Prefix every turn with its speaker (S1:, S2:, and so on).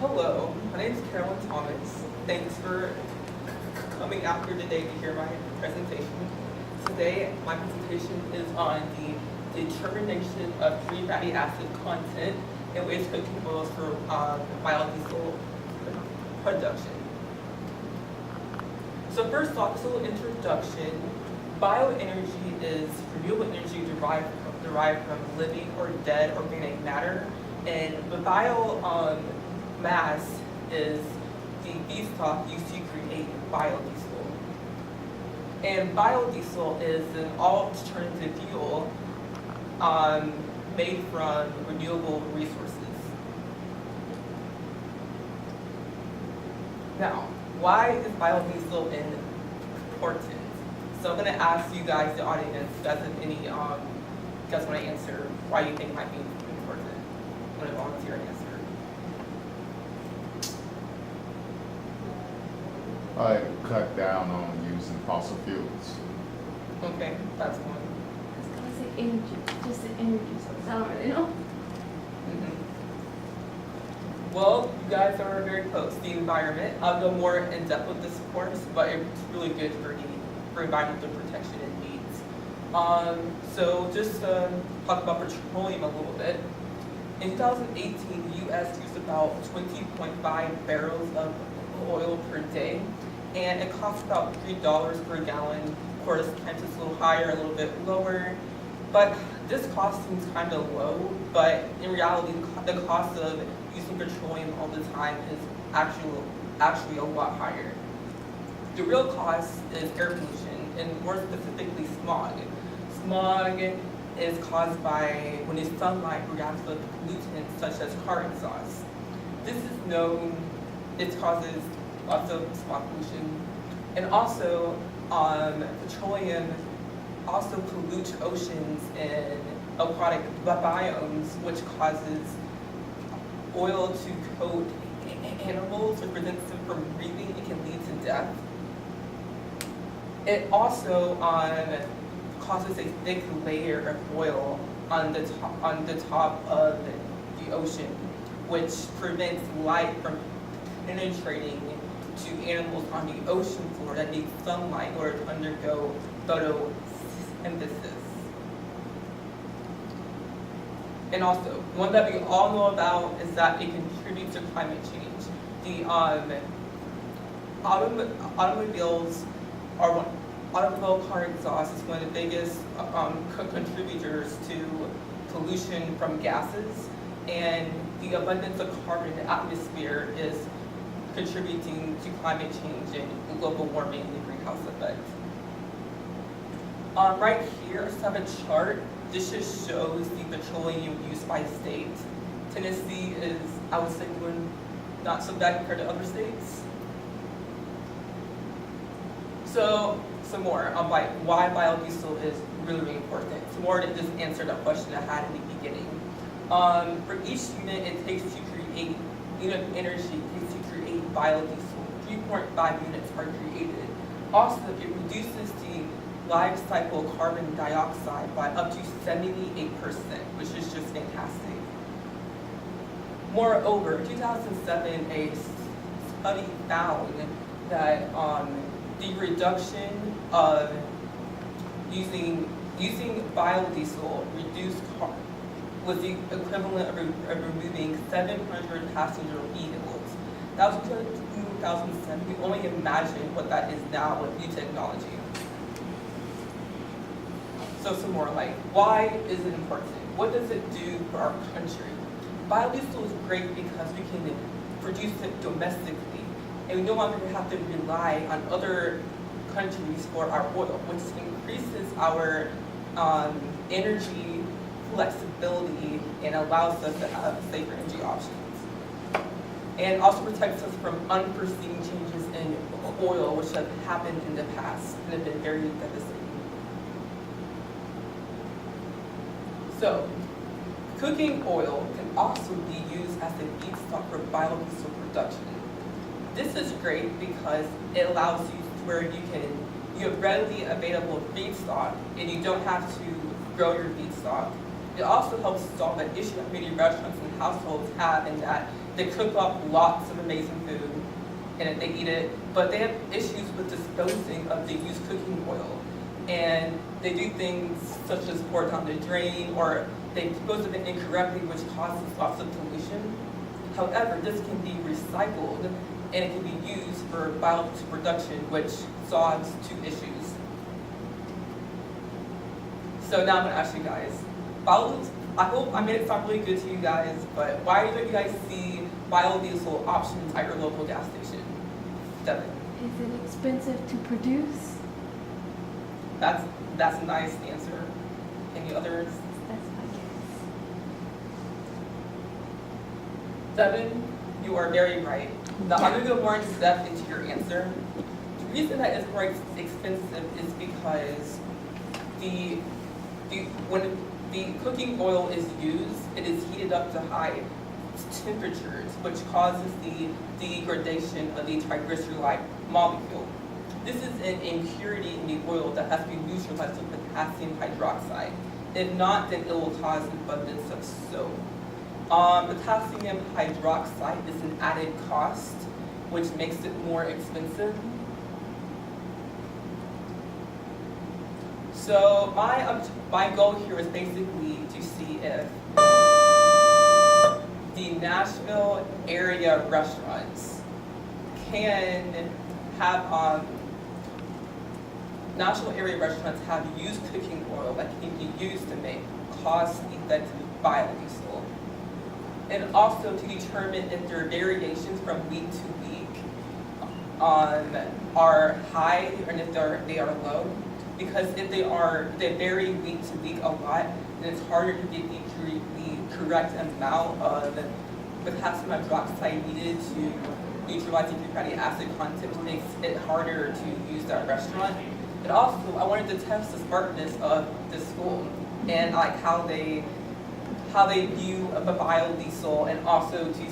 S1: Hello, my name is Carolyn Thomas. Thanks for coming out here today to hear my presentation. Today, my presentation is on the determination of free fatty acid content in waste cooking oils for biodiesel production. So first off, just a little introduction. Bioenergy is renewable energy derived from living or dead organic matter, and the biomass is the feedstock used to create biodiesel. And biodiesel is an alternative fuel made from renewable resources. Now, why is biodiesel important? So I'm going to ask you guys, the audience, does any you guys want to answer why you think it might be important? I'm going to volunteer an answer.
S2: I cut down on using fossil fuels.
S1: Okay, that's one.
S3: I was gonna say energy, just the energy source. I don't really know.
S1: Well, you guys are very close. The environment. I'll go more in depth with this course, but it's really good for environmental protection and needs. So just talk about petroleum a little bit. In 2018, the U.S. used about 20.5 barrels of oil per day, and it costs about $3 per gallon. Of course, Kent is a little higher, a little bit lower, but this cost seems kind of low, but in reality, the cost of using petroleum all the time is actually a lot higher. The real cost is air pollution, and more specifically smog. Smog is caused by when the sunlight reacts with pollutants such as car exhaust. This is known, it causes lots of smog pollution. And also, petroleum also pollutes oceans and aquatic biomes, which causes oil to coat animals, which prevents them from breathing. It can lead to death. It also causes a thick layer of oil on the top of the ocean, which prevents light from penetrating to animals on the ocean floor that need sunlight in order to undergo photosynthesis. And also, one that we all know about is that it contributes to climate change. The automobile car exhaust is one of the biggest contributors to pollution from gases, and the abundance of carbon in the atmosphere is contributing to climate change and global warming and the greenhouse effect. Right here, I just have a chart. This just shows the petroleum use by state. Tennessee is, I would say, doing not so bad compared to other states. So, some more on why biodiesel is really, really important. Some more to just answer that question I had in the beginning. For each unit it takes to create, unit of energy it takes to create biodiesel, 3.5 units are created. Also, it reduces the life cycle carbon dioxide by up to 78%, which is just fantastic. Moreover, in 2007, a study found that the reduction of using biodiesel was the equivalent of removing 700 passenger vehicles. That was 2007. We only imagine what that is now with new technology. So some more, like, why is it important? What does it do for our country? Biodiesel is great because we can produce it domestically, and we no longer have to rely on other countries for our oil, which increases our energy flexibility and allows us to have safer energy options. And also protects us from unforeseen changes in oil, which have happened in the past and have been very devastating. So, cooking oil can also be used as a feedstock for biodiesel production. This is great because it allows you where you have readily available feedstock and you don't have to grow your feedstock. It also helps solve an issue that many restaurants and households have in that they cook up lots of amazing food and they eat it, but they have issues with disposing of the used cooking oil. And they do things such as pour it down the drain, or they dispose of it incorrectly, which causes lots of pollution. However, this can be recycled and it can be used for biodiesel production, which solves two issues. So now I'm gonna ask you guys, biodiesel, I hope I made it sound really good to you guys, but why don't you guys see biodiesel options at your local gas station? Devin.
S3: Is it expensive to produce?
S1: That's a nice answer. Any others?
S3: That's my guess.
S1: Devin, you are very right. Now I'm gonna go more into depth into your answer. The reason that it's more expensive is because when the cooking oil is used, it is heated up to high temperatures, which causes the degradation of the triglyceride molecule. This is an impurity in the oil that has to be neutralized with potassium hydroxide. If not, then it will cause an abundance of soap. Potassium hydroxide is an added cost, which makes it more expensive. So my goal here is basically to see if the Nashville area restaurants can have Nashville area restaurants have used cooking oil that can be used to make cost-effective biodiesel, and also to determine if their variations from week to week are high and if they are low. Because if they vary week to week a lot, then it's harder to get the correct amount of potassium hydroxide needed to neutralize the free fatty acid content, which makes it harder to use that restaurant. And also, I wanted to test the smartness of the school and like how they view the biodiesel, and also to